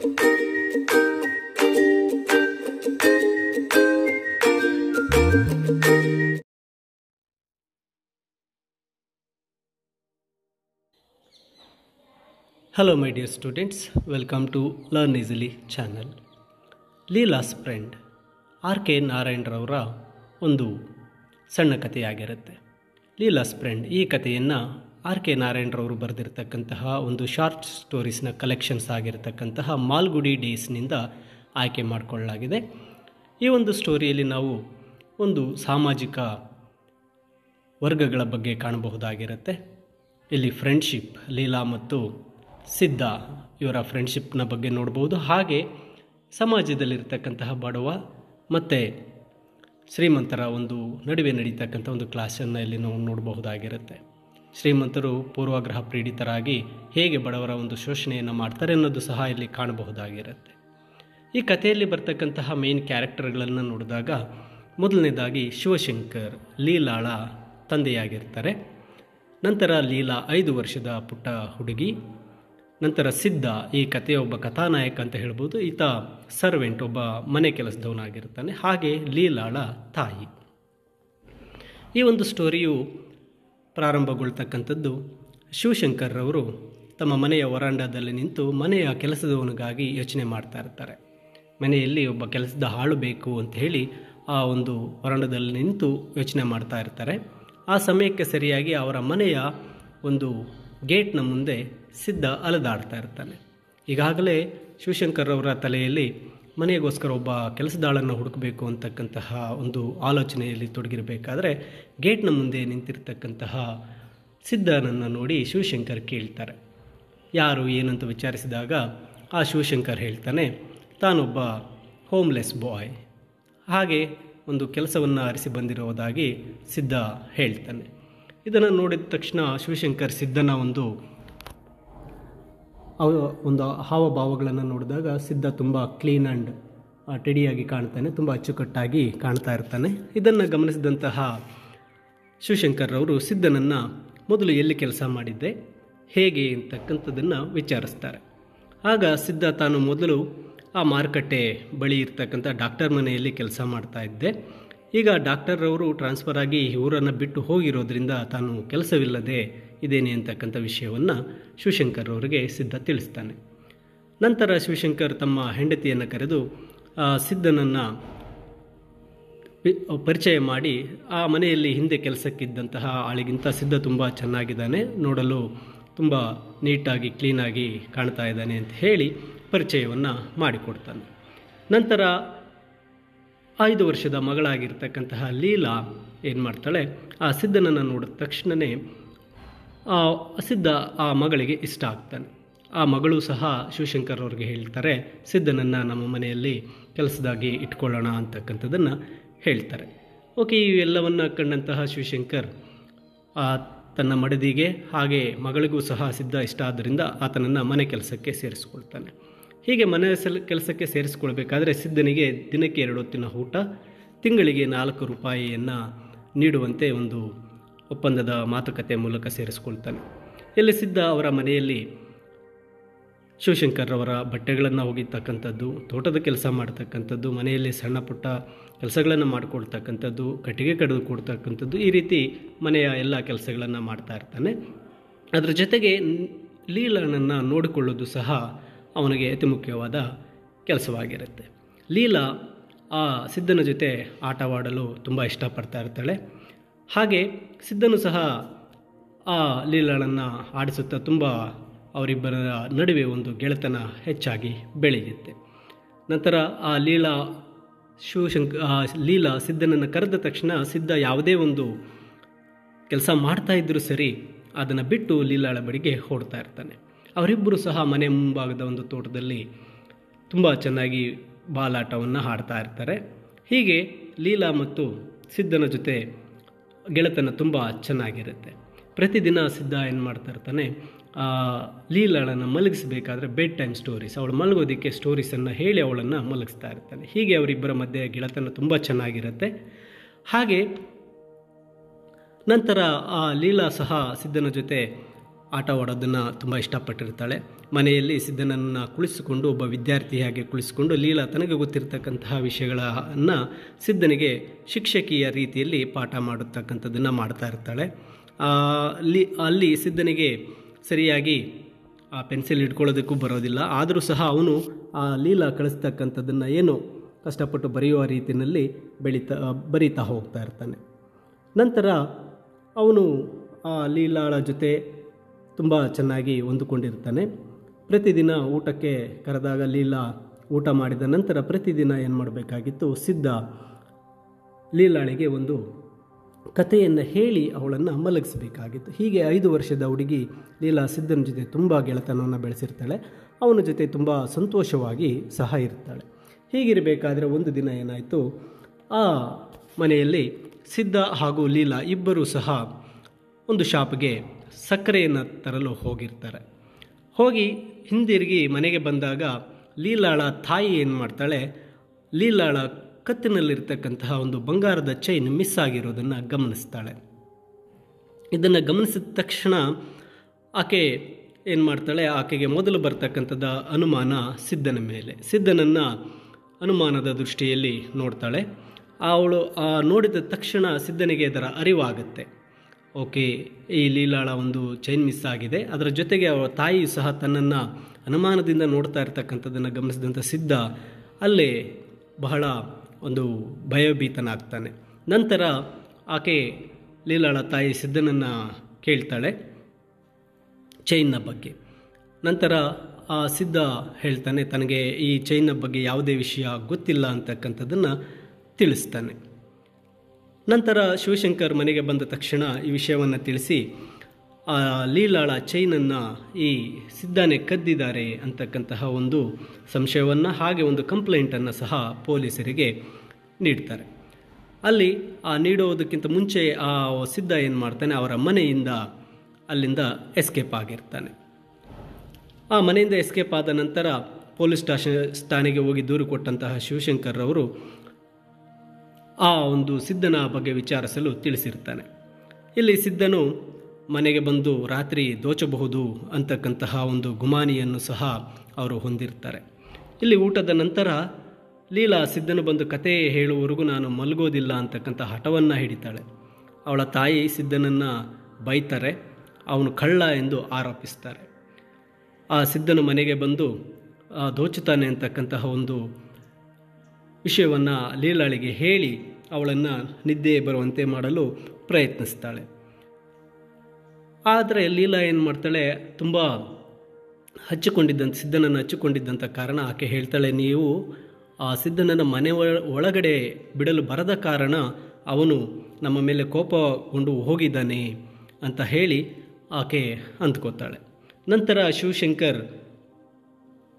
Hello my dear students, welcome to Learn Easily channel. Leela's friend R.K. ನಾರಾಯಣರವರ ಒಂದು ಸಣ್ಣ ಕಥೆಯಾಗಿರುತ್ತೆ. Leela's friend ಈ ಕಥೆಯನ್ನು R.K. ನಾರಾಯಣರವರು ಬರೆದಿರ್ತಕ್ಕಂತಹ ಒಂದು ಶಾರ್ಟ್ ಸ್ಟೋರೀಸ್ನ ಕಲೆಕ್ಷನ್ಸ್ ಆಗಿರತಕ್ಕಂತಹ ಮಾಲ್ಗುಡಿ ಡೇಸ್ನಿಂದ ಆಯ್ಕೆ ಮಾಡಿಕೊಳ್ಳಲಾಗಿದೆ. ಈ ಒಂದು ಸ್ಟೋರಿಯಲ್ಲಿ ನಾವು ಒಂದು ಸಾಮಾಜಿಕ ವರ್ಗಗಳ ಬಗ್ಗೆ ಕಾಣಬಹುದಾಗಿರುತ್ತೆ. ಇಲ್ಲಿ ಫ್ರೆಂಡ್ಶಿಪ್, ಲೀಲಾ ಮತ್ತು ಸಿದ್ಧ ಇವರ ಫ್ರೆಂಡ್ಶಿಪ್ನ ಬಗ್ಗೆ ನೋಡ್ಬೋದು. ಹಾಗೆ ಸಮಾಜದಲ್ಲಿರ್ತಕ್ಕಂತಹ ಬಡವ ಮತ್ತು ಶ್ರೀಮಂತರ ಒಂದು ನಡುವೆ ನಡೀತಕ್ಕಂಥ ಒಂದು ಕ್ಲಾಸನ್ನು ಇಲ್ಲಿ ನಾವು ನೋಡಬಹುದಾಗಿರುತ್ತೆ. ಶ್ರೀಮಂತರು ಪೂರ್ವಾಗ್ರಹ ಪೀಡಿತರಾಗಿ ಹೇಗೆ ಬಡವರ ಒಂದು ಶೋಷಣೆಯನ್ನು ಮಾಡ್ತಾರೆ ಅನ್ನೋದು ಸಹ ಇಲ್ಲಿ ಕಾಣಬಹುದಾಗಿರುತ್ತೆ. ಈ ಕಥೆಯಲ್ಲಿ ಬರ್ತಕ್ಕಂತಹ ಮೇನ್ ಕ್ಯಾರೆಕ್ಟರ್ಗಳನ್ನು ನೋಡಿದಾಗ ಮೊದಲನೇದಾಗಿ ಶಿವಶಂಕರ್ ಲೀಲಾಳ ತಂದೆಯಾಗಿರ್ತಾರೆ. ನಂತರ ಲೀಲಾ 5 ವರ್ಷದ ಪುಟ್ಟ ಹುಡುಗಿ. ನಂತರ ಸಿದ್ಧ ಈ ಕಥೆಯ ಒಬ್ಬ ಕಥಾನಾಯಕ ಅಂತ ಹೇಳ್ಬೋದು. ಈತ ಸರ್ವೆಂಟ್, ಒಬ್ಬ ಮನೆ ಕೆಲಸದವನಾಗಿರ್ತಾನೆ. ಹಾಗೆ ಲೀಲಾಳ ತಾಯಿ. ಈ ಒಂದು ಸ್ಟೋರಿಯು ಪ್ರಾರಂಭಗೊಳ್ತಕ್ಕಂಥದ್ದು ಶಿವಶಂಕರ್ರವರು ತಮ್ಮ ಮನೆಯ ವರಾಂಡದಲ್ಲಿ ನಿಂತು ಮನೆಯ ಕೆಲಸದವನಿಗಾಗಿ ಯೋಚನೆ ಮಾಡ್ತಾ ಇರ್ತಾರೆ. ಮನೆಯಲ್ಲಿ ಒಬ್ಬ ಕೆಲಸದ ಆಳು ಬೇಕು ಅಂತ ಹೇಳಿ ಆ ಒಂದು ವರಾಂಡದಲ್ಲಿ ನಿಂತು ಯೋಚನೆ ಮಾಡ್ತಾ ಇರ್ತಾರೆ. ಆ ಸಮಯಕ್ಕೆ ಸರಿಯಾಗಿ ಅವರ ಮನೆಯ ಒಂದು ಗೇಟ್ನ ಮುಂದೆ ಸಿದ್ಧ ಅಲೆದಾಡ್ತಾ ಇರ್ತಾನೆ. ಈಗಾಗಲೇ ಶಿವಶಂಕರ್ರವರ ತಲೆಯಲ್ಲಿ ಮನೆಗೋಸ್ಕರ ಒಬ್ಬ ಕೆಲಸದಾಳನ್ನು ಹುಡುಕಬೇಕು ಅಂತಕ್ಕಂತಹ ಒಂದು ಆಲೋಚನೆಯಲ್ಲಿ ತೊಡಗಿರಬೇಕಾದ್ರೆ ಗೇಟ್ನ ಮುಂದೆ ನಿಂತಿರ್ತಕ್ಕಂತಹ ಸಿದ್ಧನನ್ನು ನೋಡಿ ಶಿವಶಂಕರ್ ಕೇಳ್ತಾರೆ, ಯಾರು ಏನಂತ ವಿಚಾರಿಸಿದಾಗ ಆ ಶಿವಶಂಕರ್ ಹೇಳ್ತಾನೆ, ತಾನೊಬ್ಬ ಹೋಮ್ಲೆಸ್ ಬಾಯ್, ಹಾಗೆ ಒಂದು ಕೆಲಸವನ್ನು ಅರಿಸಿ ಬಂದಿರೋದಾಗಿ ಸಿದ್ಧ ಹೇಳ್ತಾನೆ. ಇದನ್ನು ನೋಡಿದ ತಕ್ಷಣ ಶಿವಶಂಕರ್ ಸಿದ್ಧನ ಒಂದು ಹಾವಭಾವಗಳನ್ನು ನೋಡಿದಾಗ ಸಿದ್ಧ ತುಂಬ ಕ್ಲೀನ್ ಆ್ಯಂಡ್ ಟೆಡಿಯಾಗಿ ಕಾಣ್ತಾನೆ, ತುಂಬ ಅಚ್ಚುಕಟ್ಟಾಗಿ ಕಾಣ್ತಾ ಇರ್ತಾನೆ. ಇದನ್ನು ಗಮನಿಸಿದಂತಹ ಶಿವಶಂಕರ್ರವರು ಸಿದ್ಧನನ್ನು ಮೊದಲು ಎಲ್ಲಿ ಕೆಲಸ ಮಾಡಿದ್ದೆ, ಹೇಗೆ ಅಂತಕ್ಕಂಥದ್ದನ್ನು ವಿಚಾರಿಸ್ತಾರೆ. ಆಗ ಸಿದ್ಧ ತಾನು ಮೊದಲು ಆ ಮಾರುಕಟ್ಟೆ ಬಳಿ ಇರ್ತಕ್ಕಂಥ ಡಾಕ್ಟರ್ ಮನೆಯಲ್ಲಿ ಕೆಲಸ ಮಾಡ್ತಾ ಇದ್ದೆ. ಈಗ ಡಾಕ್ಟರ್ರವರು ಟ್ರಾನ್ಸ್ಫರ್ ಆಗಿ ಊರನ್ನು ಬಿಟ್ಟು ಹೋಗಿರೋದ್ರಿಂದ ತಾನು ಕೆಲಸವಿಲ್ಲದೆ ಇದ್ದೇನೆ ಅಂತಕ್ಕಂಥ ವಿಷಯವನ್ನು ಶಿವಶಂಕರ್ರವರಿಗೆ ಸಿದ್ಧ ತಿಳಿಸ್ತಾನೆ. ನಂತರ ಶಿವಶಂಕರ್ ತಮ್ಮ ಹೆಂಡತಿಯನ್ನು ಕರೆದು ಸಿದ್ಧನನ್ನು ಪರಿಚಯ ಮಾಡಿ ಆ ಮನೆಯಲ್ಲಿ ಹಿಂದೆ ಕೆಲಸಕ್ಕಿದ್ದಂತಹ ಆಳಿಗಿಂತ ಸಿದ್ಧ ತುಂಬ ಚೆನ್ನಾಗಿದ್ದಾನೆ, ನೋಡಲು ತುಂಬ ನೀಟಾಗಿ ಕ್ಲೀನಾಗಿ ಕಾಣ್ತಾ ಇದ್ದಾನೆ ಅಂತ ಹೇಳಿ ಪರಿಚಯವನ್ನು ಮಾಡಿಕೊಡ್ತಾನೆ. ನಂತರ 5 ವರ್ಷದ ಮಗಳಾಗಿರ್ತಕ್ಕಂತಹ ಲೀಲಾ ಏನು ಮಾಡ್ತಾಳೆ, ಆ ಸಿದ್ಧನನ್ನು ನೋಡಿದ ತಕ್ಷಣವೇ ಸಿದ್ಧ ಆ ಮಗಳಿಗೆ ಇಷ್ಟ ಆಗ್ತಾನೆ. ಆ ಮಗಳು ಸಹ ಶಿವಶಂಕರ್ ಅವ್ರಿಗೆ ಹೇಳ್ತಾರೆ, ಸಿದ್ಧನನ್ನು ನಮ್ಮ ಮನೆಯಲ್ಲಿ ಕೆಲಸದಾಗಿ ಇಟ್ಕೊಳ್ಳೋಣ ಅಂತಕ್ಕಂಥದ್ದನ್ನು ಹೇಳ್ತಾರೆ. ಓಕೆ, ಇವೆಲ್ಲವನ್ನು ಕಂಡಂತಹ ಶಿವಶಂಕರ್ ತನ್ನ ಮಡದಿಗೆ ಹಾಗೆ ಮಗಳಿಗೂ ಸಹ ಸಿದ್ಧ ಇಷ್ಟ ಆದ್ದರಿಂದ ಆತನನ್ನು ಮನೆ ಕೆಲಸಕ್ಕೆ ಸೇರಿಸ್ಕೊಳ್ತಾನೆ. ಹೀಗೆ ಮನೆ ಕೆಲಸಕ್ಕೆ ಸೇರಿಸ್ಕೊಳ್ಬೇಕಾದ್ರೆ ಸಿದ್ಧನಿಗೆ ದಿನಕ್ಕೆ 2 ಹೊತ್ತಿನ ಊಟ, ತಿಂಗಳಿಗೆ 4 ರೂಪಾಯಿಯನ್ನು ನೀಡುವಂತೆ ಒಂದು ಒಪ್ಪಂದದ ಮಾತುಕತೆ ಮೂಲಕ ಸೇರಿಸ್ಕೊಳ್ತಾನೆ. ಇಲ್ಲಿ ಸಿದ್ಧ ಅವರ ಮನೆಯಲ್ಲಿ ಶಿವಶಂಕರ್ರವರ ಬಟ್ಟೆಗಳನ್ನು ಒಗಿತಕ್ಕಂಥದ್ದು, ತೋಟದ ಕೆಲಸ ಮಾಡ್ತಕ್ಕಂಥದ್ದು, ಮನೆಯಲ್ಲಿ ಸಣ್ಣ ಪುಟ್ಟ ಕೆಲಸಗಳನ್ನು ಮಾಡಿಕೊಡ್ತಕ್ಕಂಥದ್ದು, ಕಟ್ಟಿಗೆ ಕಡಿದು ಕೊಡ್ತಕ್ಕಂಥದ್ದು, ಈ ರೀತಿ ಮನೆಯ ಎಲ್ಲ ಕೆಲಸಗಳನ್ನು ಮಾಡ್ತಾ ಇರ್ತಾನೆ. ಅದರ ಜೊತೆಗೆ ಲೀಲಾನನ್ನು ನೋಡಿಕೊಳ್ಳೋದು ಸಹ ಅವನಿಗೆ ಅತಿ ಮುಖ್ಯವಾದ ಕೆಲಸವಾಗಿರುತ್ತೆ. ಲೀಲಾ ಆ ಸಿದ್ಧನ ಜೊತೆ ಆಟವಾಡಲು ತುಂಬ ಇಷ್ಟಪಡ್ತಾ ಇರ್ತಾಳೆ. ಹಾಗೆ ಸಿದ್ಧನು ಸಹ ಆ ಲೀಲಾಳನ್ನು ಆಡಿಸುತ್ತಾ ತುಂಬ ಅವರಿಬ್ಬರ ನಡುವೆ ಒಂದು ಗೆಳೆತನ ಹೆಚ್ಚಾಗಿ ಬೆಳೆಯುತ್ತೆ. ನಂತರ ಆ ಲೀಲಾ ಸಿದ್ಧನನ್ನು ಕರೆದ ತಕ್ಷಣ ಸಿದ್ಧ ಯಾವುದೇ ಒಂದು ಕೆಲಸ ಮಾಡ್ತಾ ಇದ್ದರೂ ಸರಿ ಅದನ್ನು ಬಿಟ್ಟು ಲೀಲಾಳ ಬಳಿಗೆ ಓಡ್ತಾ ಇರ್ತಾನೆ. ಅವರಿಬ್ಬರು ಸಹ ಮನೆ ಮುಂಭಾಗದ ಒಂದು ತೋಟದಲ್ಲಿ ತುಂಬ ಚೆನ್ನಾಗಿ ಬಾಲಾಟವನ್ನು ಆಡ್ತಾ ಇರ್ತಾರೆ. ಹೀಗೆ ಲೀಲಾ ಮತ್ತು ಸಿದ್ಧನ ಜೊತೆ ಗೆಳೆತನ ತುಂಬ ಚೆನ್ನಾಗಿರುತ್ತೆ. ಪ್ರತಿದಿನ ಸಿದ್ಧ ಏನು ಮಾಡ್ತಾ ಇರ್ತಾನೆ, ಲೀಲಾಳನ್ನು ಮಲಗಿಸಬೇಕಾದ್ರೆ ಬೆಡ್ ಟೈಮ್ ಸ್ಟೋರೀಸ್, ಅವಳು ಮಲಗೋದಕ್ಕೆ ಸ್ಟೋರೀಸನ್ನು ಹೇಳಿ ಅವಳನ್ನು ಮಲಗಿಸ್ತಾ ಇರ್ತಾನೆ. ಹೀಗೆ ಅವರಿಬ್ಬರ ಮಧ್ಯೆ ಗೆಳೆತನ ತುಂಬ ಚೆನ್ನಾಗಿರುತ್ತೆ. ಹಾಗೆ ನಂತರ ಆ ಲೀಲಾ ಸಹ ಸಿದ್ಧನ ಜೊತೆ ಆಟವಾಡೋದನ್ನು ತುಂಬ ಇಷ್ಟಪಟ್ಟಿರ್ತಾಳೆ. ಮನೆಯಲ್ಲಿ ಸಿದ್ಧನನ್ನು ಕುಳಿಸಿಕೊಂಡು, ಒಬ್ಬ ವಿದ್ಯಾರ್ಥಿಯಾಗಿ ಕುಳಿಸಿಕೊಂಡು ಲೀಲಾ ತನಗೆ ಗೊತ್ತಿರತಕ್ಕಂತಹ ವಿಷಯಗಳನ್ನು ಸಿದ್ಧನಿಗೆ ಶಿಕ್ಷಕಿಯ ರೀತಿಯಲ್ಲಿ ಪಾಠ ಮಾಡತಕ್ಕಂಥದ್ದನ್ನು ಮಾಡ್ತಾ ಇರ್ತಾಳೆ. ಅಲ್ಲಿ ಸಿದ್ಧನಿಗೆ ಸರಿಯಾಗಿ ಆ ಪೆನ್ಸಿಲ್ ಹಿಡ್ಕೊಳ್ಳೋದಕ್ಕೂ ಬರೋದಿಲ್ಲ. ಆದರೂ ಸಹ ಅವನು ಆ ಲೀಲಾ ಕಳಿಸ್ತಕ್ಕಂಥದ್ದನ್ನು ಏನೋ ಕಷ್ಟಪಟ್ಟು ಬರೆಯುವ ರೀತಿಯಲ್ಲಿ ಬರೀತಾ ಹೋಗ್ತಾ ಇರ್ತಾನೆ. ನಂತರ ಅವನು ಆ ಲೀಲಾಳ ಜೊತೆ ತುಂಬ ಚೆನ್ನಾಗಿ ಹೊಂದಿಕೊಂಡಿರ್ತಾನೆ. ಪ್ರತಿದಿನ ಊಟಕ್ಕೆ ಕರೆದಾಗ ಲೀಲಾ ಊಟ ಮಾಡಿದ ನಂತರ ಪ್ರತಿದಿನ ಏನು ಮಾಡಬೇಕಾಗಿತ್ತು, ಸಿದ್ಧ ಲೀಲಾಳಿಗೆ ಒಂದು ಕಥೆಯನ್ನು ಹೇಳಿ ಅವಳನ್ನು ಮಲಗಿಸಬೇಕಾಗಿತ್ತು. ಹೀಗೆ 5 ವರ್ಷದ ಹುಡುಗಿ ಲೀಲಾ ಸಿದ್ಧನ ಜೊತೆ ತುಂಬ ಗೆಳೆತನವನ್ನು ಬೆಳೆಸಿರ್ತಾಳೆ. ಅವನ ಜೊತೆ ತುಂಬ ಸಂತೋಷವಾಗಿ ಸಹ ಇರ್ತಾಳೆ. ಹೀಗಿರಬೇಕಾದ್ರೆ ಒಂದು ದಿನ ಏನಾಯಿತು, ಆ ಮನೆಯಲ್ಲಿ ಸಿದ್ಧ ಹಾಗೂ ಲೀಲಾ ಇಬ್ಬರೂ ಸಹ ಒಂದು ಶಾಪ್ಗೆ ಸಕ್ಕರೆಯನ್ನು ತರಲು ಹೋಗಿರ್ತಾರೆ. ಹೋಗಿ ಹಿಂದಿರುಗಿ ಮನೆಗೆ ಬಂದಾಗ ಲೀಲಾಳ ತಾಯಿ ಏನು ಮಾಡ್ತಾಳೆ, ಲೀಲಾಳ ಕತ್ತಿನಲ್ಲಿರ್ತಕ್ಕಂತಹ ಒಂದು ಬಂಗಾರದ ಚೈನ್ ಮಿಸ್ ಆಗಿರೋದನ್ನು ಗಮನಿಸ್ತಾಳೆ. ಇದನ್ನು ಗಮನಿಸಿದ ತಕ್ಷಣ ಆಕೆ ಏನು ಮಾಡ್ತಾಳೆ, ಆಕೆಗೆ ಮೊದಲು ಬರ್ತಕ್ಕಂಥದ್ದು ಅನುಮಾನ ಸಿದ್ಧನ ಮೇಲೆ. ಸಿದ್ಧನನ್ನು ಅನುಮಾನದ ದೃಷ್ಟಿಯಲ್ಲಿ ನೋಡ್ತಾಳೆ. ಅವಳು ನೋಡಿದ ತಕ್ಷಣ ಸಿದ್ಧನಿಗೆ ಅದರ ಅರಿವಾಗುತ್ತೆ. ಓಕೆ, ಈ ಲೀಲಾಳ ಒಂದು ಚೈನ್ ಮಿಸ್ ಆಗಿದೆ. ಅದರ ಜೊತೆಗೆ ಅವಳ ತಾಯಿಯು ಸಹ ತನ್ನನ್ನು ಅನುಮಾನದಿಂದ ನೋಡ್ತಾ ಇರ್ತಕ್ಕಂಥದ್ದನ್ನು ಗಮನಿಸಿದಂಥ ಸಿದ್ಧ ಅಲ್ಲೇ ಬಹಳ ಒಂದು ಭಯಭೀತನಾಗ್ತಾನೆ. ನಂತರ ಆಕೆ ಲೀಲಾಳ ತಾಯಿ ಸಿದ್ಧನನ್ನು ಕೇಳ್ತಾಳೆ ಚೈನ್ನ ಬಗ್ಗೆ. ನಂತರ ಆ ಸಿದ್ಧ ಹೇಳ್ತಾನೆ ತನಗೆ ಈ ಚೈನ್ನ ಬಗ್ಗೆ ಯಾವುದೇ ವಿಷಯ ಗೊತ್ತಿಲ್ಲ ಅಂತಕ್ಕಂಥದ್ದನ್ನು ತಿಳಿಸ್ತಾನೆ. ನಂತರ ಶಿವಶಂಕರ್ ಮನೆಗೆ ಬಂದ ತಕ್ಷಣ ಈ ವಿಷಯವನ್ನು ತಿಳಿಸಿ ಆ ಲೀಲಾಳ ಚೈನನ್ನು ಈ ಸಿದ್ಧನೇ ಕದ್ದಿದ್ದಾರೆ ಅಂತಕ್ಕಂತಹ ಒಂದು ಸಂಶಯವನ್ನು, ಹಾಗೆ ಒಂದು ಕಂಪ್ಲೇಂಟನ್ನು ಸಹ ಪೊಲೀಸರಿಗೆ ನೀಡ್ತಾರೆ. ಅಲ್ಲಿ ನೀಡೋದಕ್ಕಿಂತ ಮುಂಚೆ ಆ ಸಿದ್ಧ ಏನು ಮಾಡ್ತಾನೆ, ಅವರ ಮನೆಯಿಂದ ಅಲ್ಲಿಂದ ಎಸ್ಕೇಪ್ ಆಗಿರ್ತಾನೆ. ಆ ಮನೆಯಿಂದ ಎಸ್ಕೇಪ್ ಆದ ನಂತರ ಪೊಲೀಸ್ ಠಾಣೆಗೆ ಹೋಗಿ ದೂರು ಕೊಟ್ಟಂತಹ ಶಿವಶಂಕರ್ ಅವರು ಆ ಒಂದು ಸಿದ್ಧನ ಬಗ್ಗೆ ವಿಚಾರಿಸಲು ತಿಳಿಸಿರ್ತಾನೆ. ಇಲ್ಲಿ ಸಿದ್ಧನು ಮನೆಗೆ ಬಂದು ರಾತ್ರಿ ದೋಚಬಹುದು ಅಂತಕ್ಕಂತಹ ಒಂದು ಗುಮಾನಿಯನ್ನು ಸಹ ಅವರು ಹೊಂದಿರ್ತಾರೆ. ಇಲ್ಲಿ ಊಟದ ನಂತರ ಲೀಲಾ ಸಿದ್ಧನು ಬಂದು ಕತೆ ಹೇಳುವವರೆಗೂ ನಾನು ಮಲಗೋದಿಲ್ಲ ಅಂತಕ್ಕಂಥ ಹಠವನ್ನು ಹಿಡಿತಾಳೆ. ಅವಳ ತಾಯಿ ಸಿದ್ಧನನ್ನು ಬೈತಾರೆ, ಅವನು ಕಳ್ಳ ಎಂದು ಆರೋಪಿಸ್ತಾರೆ. ಆ ಸಿದ್ಧನು ಮನೆಗೆ ಬಂದು ದೋಚುತ್ತಾನೆ ಅಂತಕ್ಕಂತಹ ಒಂದು ವಿಷಯವನ್ನು ಲೀಲಾಳಿಗೆ ಹೇಳಿ ಅವಳನ್ನು ನಿದ್ದೆ ಬರುವಂತೆ ಮಾಡಲು ಪ್ರಯತ್ನಿಸ್ತಾಳೆ. ಆದರೆ ಲೀಲಾ ಏನು ಮಾಡ್ತಾಳೆ, ತುಂಬ ಸಿದ್ಧನನ್ನು ಹಚ್ಚಿಕೊಂಡಿದ್ದಂಥ ಕಾರಣ ಆಕೆ ಹೇಳ್ತಾಳೆ, ನೀವು ಆ ಸಿದ್ಧನನ್ನು ಮನೆ ಒಳಗಡೆ ಬಿಡಲು ಬರದ ಕಾರಣ ಅವನು ನಮ್ಮ ಮೇಲೆ ಕೋಪಗೊಂಡು ಹೋಗಿದ್ದಾನೆ ಅಂತ ಹೇಳಿ ಆಕೆ ಅಂದ್ಕೋತಾಳೆ. ನಂತರ ಶಿವಶಂಕರ್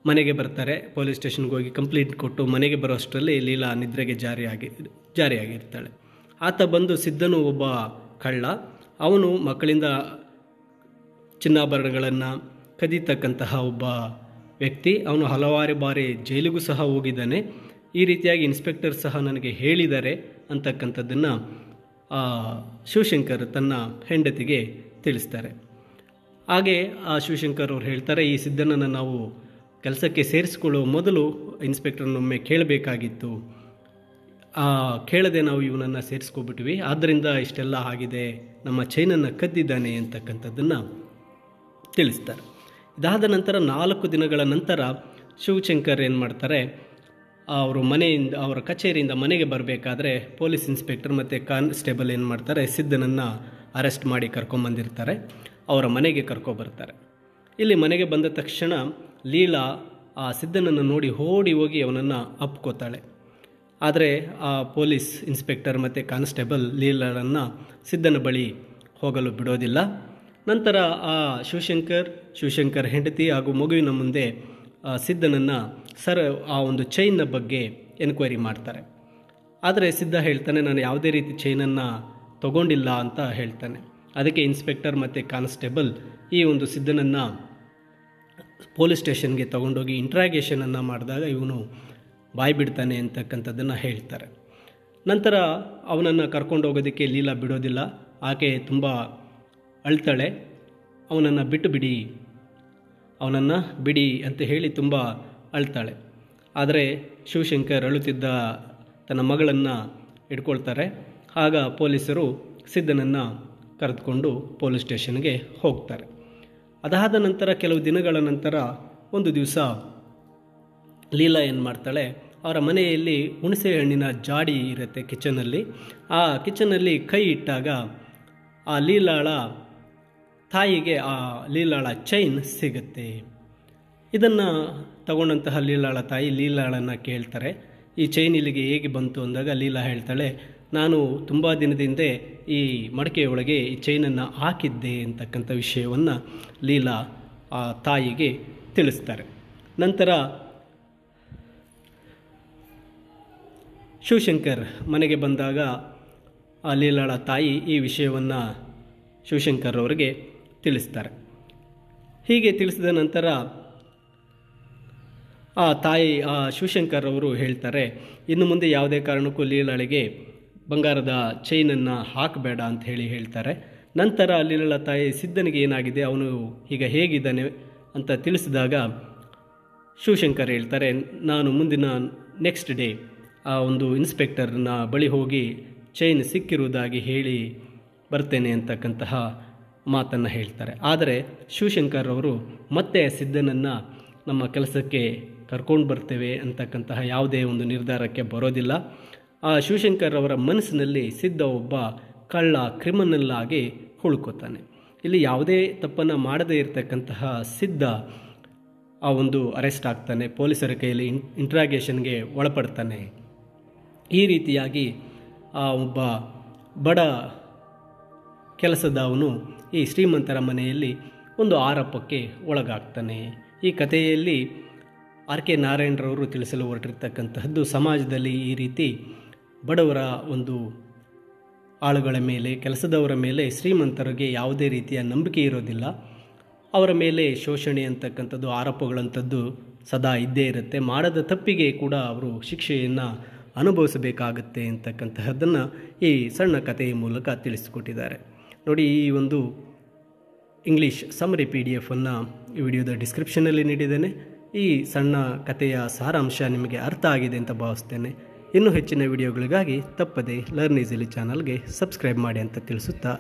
ಮನೆಗೆ ಬರ್ತಾರೆ. ಪೊಲೀಸ್ ಸ್ಟೇಷನ್ಗೆ ಹೋಗಿ ಕಂಪ್ಲೇಂಟ್ ಕೊಟ್ಟು ಮನೆಗೆ ಬರೋಷ್ಟರಲ್ಲಿ ಲೀಲಾ ನಿದ್ರೆಗೆ ಜಾರಿಯಾಗಿರ್ತಾಳೆ. ಆತ ಬಂದು ಸಿದ್ಧನು ಒಬ್ಬ ಕಳ್ಳ, ಅವನು ಮಕ್ಕಳಿಂದ ಚಿನ್ನಾಭರಣಗಳನ್ನು ಕದೀತಕ್ಕಂತಹ ಒಬ್ಬ ವ್ಯಕ್ತಿ, ಅವನು ಹಲವಾರು ಬಾರಿ ಜೈಲಿಗೂ ಸಹ ಹೋಗಿದ್ದಾನೆ, ಈ ರೀತಿಯಾಗಿ ಇನ್ಸ್ಪೆಕ್ಟರ್ ಸಹ ನನಗೆ ಹೇಳಿದ್ದಾರೆ ಅಂತಕ್ಕಂಥದ್ದನ್ನು ಶಿವಶಂಕರ್ ತನ್ನ ಹೆಂಡತಿಗೆ ತಿಳಿಸ್ತಾರೆ. ಹಾಗೆ ಆ ಶಿವಶಂಕರ್ ಅವರು ಹೇಳ್ತಾರೆ, ಈ ಸಿದ್ಧನನ್ನು ನಾವು ಕೆಲಸಕ್ಕೆ ಸೇರಿಸಿಕೊಳ್ಳುವ ಮೊದಲು ಇನ್ಸ್ಪೆಕ್ಟರ್ನೊಮ್ಮೆ ಕೇಳಬೇಕಾಗಿತ್ತು, ಕೇಳದೆ ನಾವು ಇವನನ್ನು ಸೇರಿಸ್ಕೊಬಿಟ್ವಿ, ಆದ್ದರಿಂದ ಇಷ್ಟೆಲ್ಲ ಆಗಿದೆ, ನಮ್ಮ ಚೈನನ್ನು ಕದ್ದಿದ್ದಾನೆ ಅಂತಕ್ಕಂಥದ್ದನ್ನು ತಿಳಿಸ್ತಾರೆ. ಇದಾದ ನಂತರ 4 ದಿನಗಳ ನಂತರ ಶಿವಶಂಕರ್ ಏನು ಮಾಡ್ತಾರೆ, ಅವರ ಕಚೇರಿಯಿಂದ ಮನೆಗೆ ಬರಬೇಕಾದ್ರೆ ಪೊಲೀಸ್ ಇನ್ಸ್ಪೆಕ್ಟರ್ ಮತ್ತು ಕಾನ್ಸ್ಟೇಬಲ್ ಏನು ಮಾಡ್ತಾರೆ, ಸಿದ್ಧನನ್ನು ಅರೆಸ್ಟ್ ಮಾಡಿ ಕರ್ಕೊಂಬಂದಿರ್ತಾರೆ. ಅವರ ಮನೆಗೆ ಕರ್ಕೊಬರ್ತಾರೆ. ಇಲ್ಲಿ ಮನೆಗೆ ಬಂದ ತಕ್ಷಣ ಲೀಲಾ ಆ ಸಿದ್ಧನನ್ನು ನೋಡಿ ಓಡಿ ಹೋಗಿ ಅವನನ್ನು ಅಪ್ಕೋತಾಳೆ. ಆದರೆ ಆ ಪೊಲೀಸ್ ಇನ್ಸ್ಪೆಕ್ಟರ್ ಮತ್ತು ಕಾನ್ಸ್ಟೇಬಲ್ ಲೀಲಾಳನ್ನು ಸಿದ್ಧನ ಬಳಿ ಹೋಗಲು ಬಿಡೋದಿಲ್ಲ. ನಂತರ ಆ ಶಿವಶಂಕರ್ ಹೆಂಡತಿ ಹಾಗೂ ಮಗುವಿನ ಮುಂದೆ ಸಿದ್ಧನನ್ನು ಆ ಒಂದು ಚೈನ್ನ ಬಗ್ಗೆ ಎನ್ಕ್ವೈರಿ ಮಾಡ್ತಾರೆ. ಆದರೆ ಸಿದ್ಧ ಹೇಳ್ತಾನೆ, ನಾನು ಯಾವುದೇ ರೀತಿ ಚೈನನ್ನು ತಗೊಂಡಿಲ್ಲ ಅಂತ ಹೇಳ್ತಾನೆ. ಅದಕ್ಕೆ ಇನ್ಸ್ಪೆಕ್ಟರ್ ಮತ್ತು ಕಾನ್ಸ್ಟೇಬಲ್ ಈ ಒಂದು ಸಿದ್ಧನನ್ನು ಪೊಲೀಸ್ ಸ್ಟೇಷನ್ಗೆ ತಗೊಂಡೋಗಿ ಇಂಟ್ರಾಗೇಷನನ್ನು ಮಾಡಿದಾಗ ಇವನು ಬಾಯಿ ಬಿಡ್ತಾನೆ ಅಂತಕ್ಕಂಥದ್ದನ್ನು ಹೇಳ್ತಾರೆ. ನಂತರ ಅವನನ್ನು ಕರ್ಕೊಂಡು ಹೋಗೋದಕ್ಕೆ ಲೀಲಾ ಬಿಡೋದಿಲ್ಲ. ಆಕೆ ತುಂಬ ಅಳ್ತಾಳೆ. ಅವನನ್ನು ಬಿಟ್ಟು ಬಿಡಿ, ಅವನನ್ನು ಬಿಡಿ ಅಂತ ಹೇಳಿ ತುಂಬ ಅಳ್ತಾಳೆ. ಆದರೆ ಶಿವಶಂಕರ್ ಅಳುತ್ತಿದ್ದ ತನ್ನ ಮಗಳನ್ನು ಹಿಡ್ಕೊಳ್ತಾರೆ. ಆಗ ಪೊಲೀಸರು ಸಿದ್ಧನನ್ನು ಕರೆದುಕೊಂಡು ಪೊಲೀಸ್ ಸ್ಟೇಷನ್ಗೆ ಹೋಗ್ತಾರೆ. ಅದಾದ ನಂತರ ಕೆಲವು ದಿನಗಳ ನಂತರ ಒಂದು ದಿವಸ ಲೀಲಾ ಏನು ಮಾಡ್ತಾಳೆ, ಅವರ ಮನೆಯಲ್ಲಿ ಹುಣಸೆ ಹಣ್ಣಿನ ಜಾಡಿ ಇರುತ್ತೆ ಕಿಚನಲ್ಲಿ. ಆ ಕಿಚನಲ್ಲಿ ಕೈ ಇಟ್ಟಾಗ ಆ ಲೀಲಾಳ ತಾಯಿಗೆ ಆ ಲೀಲಾಳ ಚೈನ್ ಸಿಗುತ್ತೆ. ಇದನ್ನು ತಗೊಂಡಂತಹ ಲೀಲಾಳ ತಾಯಿ ಲೀಲಾಳನ್ನು ಕೇಳ್ತಾರೆ, ಈ ಚೈನ್ ಇಲ್ಲಿಗೆ ಹೇಗೆ ಬಂತು ಅಂದಾಗ ಲೀಲಾ ಹೇಳ್ತಾಳೆ, ನಾನು ತುಂಬ ದಿನದಿಂದ ಈ ಮಡಕೆಯೊಳಗೆ ಈ ಚೈನನ್ನು ಹಾಕಿದ್ದೆ ಅಂತಕ್ಕಂಥ ವಿಷಯವನ್ನು ಲೀಲಾ ಆ ತಾಯಿಗೆ ತಿಳಿಸ್ತಾರೆ. ನಂತರ ಶಿವಶಂಕರ್ ಮನೆಗೆ ಬಂದಾಗ ಆ ಲೀಲಾಳ ತಾಯಿ ಈ ವಿಷಯವನ್ನು ಶಿವಶಂಕರ್ ಅವರಿಗೆ ತಿಳಿಸ್ತಾರೆ. ಹೀಗೆ ತಿಳಿಸಿದ ನಂತರ ಆ ಶಿವಶಂಕರ್ ಅವರು ಹೇಳ್ತಾರೆ, ಇನ್ನು ಮುಂದೆ ಯಾವುದೇ ಕಾರಣಕ್ಕೂ ಲೀಲಾಳಿಗೆ ಬಂಗಾರದ ಚೈನನ್ನು ಹಾಕಬೇಡ ಅಂತ ಹೇಳ್ತಾರೆ. ನಂತರ ಲೀಲಾಳ ತಾಯಿ ಸಿದ್ಧನಿಗೆ ಏನಾಗಿದೆ, ಅವನು ಈಗ ಹೇಗಿದ್ದಾನೆ ಅಂತ ತಿಳಿಸಿದಾಗ ಶಿವಶಂಕರ್ ಹೇಳ್ತಾರೆ, ನಾನು ಮುಂದಿನ ನೆಕ್ಸ್ಟ್ ಡೇ ಆ ಒಂದು ಇನ್ಸ್ಪೆಕ್ಟರ್ನ ಬಳಿ ಹೋಗಿ ಚೈನ್ ಸಿಕ್ಕಿರುವುದಾಗಿ ಹೇಳಿ ಬರ್ತೇನೆ ಅಂತಕ್ಕಂತಹ ಮಾತನ್ನು ಹೇಳ್ತಾರೆ. ಆದರೆ ಶಿವಶಂಕರ್ ಅವರು ಮತ್ತೆ ಸಿದ್ಧನನ್ನು ನಮ್ಮ ಕೆಲಸಕ್ಕೆ ಕರ್ಕೊಂಡು ಬರ್ತೇವೆ ಅಂತಕ್ಕಂತಹ ಯಾವುದೇ ಒಂದು ನಿರ್ಧಾರಕ್ಕೆ ಬರೋದಿಲ್ಲ. ಆ ಶಿವಶಂಕರ್ ಅವರ ಮನಸ್ಸಿನಲ್ಲಿ ಸಿದ್ಧ ಒಬ್ಬ ಕಳ್ಳ, ಕ್ರಿಮಿನಲ್ ಆಗಿ ಉಳ್ಕೋತಾನೆ. ಇಲ್ಲಿ ಯಾವುದೇ ತಪ್ಪನ್ನು ಮಾಡದೇ ಇರತಕ್ಕಂತಹ ಸಿದ್ಧ ಆ ಒಂದು ಅರೆಸ್ಟ್ ಆಗ್ತಾನೆ, ಪೊಲೀಸರ ಕೈಯಲ್ಲಿ ಇಂಟ್ರಾಗೇಷನ್ಗೆ ಒಳಪಡ್ತಾನೆ. ಈ ರೀತಿಯಾಗಿ ಆ ಒಬ್ಬ ಬಡ ಕೆಲಸದವನು ಈ ಶ್ರೀಮಂತರ ಮನೆಯಲ್ಲಿ ಒಂದು ಆರೋಪಕ್ಕೆ ಒಳಗಾಗ್ತಾನೆ. ಈ ಕಥೆಯಲ್ಲಿ ಆರ್.ಕೆ. ನಾರಾಯಣರವರು ತಿಳಿಸಲು ಹೊರಟಿರ್ತಕ್ಕಂತಹದ್ದು, ಸಮಾಜದಲ್ಲಿ ಈ ರೀತಿ ಬಡವರ ಒಂದು ಆಳುಗಳ ಮೇಲೆ, ಕೆಲಸದವರ ಮೇಲೆ ಶ್ರೀಮಂತರಿಗೆ ಯಾವುದೇ ರೀತಿಯ ನಂಬಿಕೆ ಇರೋದಿಲ್ಲ. ಅವರ ಮೇಲೆ ಶೋಷಣೆ ಅಂತಕ್ಕಂಥದ್ದು, ಆರೋಪಗಳಂಥದ್ದು ಸದಾ ಇದ್ದೇ ಇರುತ್ತೆ. ಮಾಡದ ತಪ್ಪಿಗೆ ಕೂಡ ಅವರು ಶಿಕ್ಷೆಯನ್ನು ಅನುಭವಿಸಬೇಕಾಗತ್ತೆ ಅಂತಕ್ಕಂತಹದ್ದನ್ನು ಈ ಸಣ್ಣ ಕಥೆಯ ಮೂಲಕ ತಿಳಿಸಿಕೊಟ್ಟಿದ್ದಾರೆ. ನೋಡಿ, ಈ ಒಂದು ಇಂಗ್ಲೀಷ್ ಸಮರಿ PDF ಅನ್ನು ಈ ವಿಡಿಯೋದ ಡಿಸ್ಕ್ರಿಪ್ಷನಲ್ಲಿ ನೀಡಿದ್ದೇನೆ. ಈ ಸಣ್ಣ ಕಥೆಯ ಸಾರಾಂಶ ನಿಮಗೆ ಅರ್ಥ ಆಗಿದೆ ಅಂತ ಭಾವಿಸ್ತೇನೆ. ಇನ್ನೂ ಹೆಚ್ಚಿನ ವಿಡಿಯೋಗಳಿಗಾಗಿ ತಪ್ಪದೆ ಲರ್ನ್ ಈಸಿಲಿ ಚಾನಲ್ಗೆ ಸಬ್ಸ್ಕ್ರೈಬ್ ಮಾಡಿ ಅಂತ ತಿಳಿಸುತ್ತಾ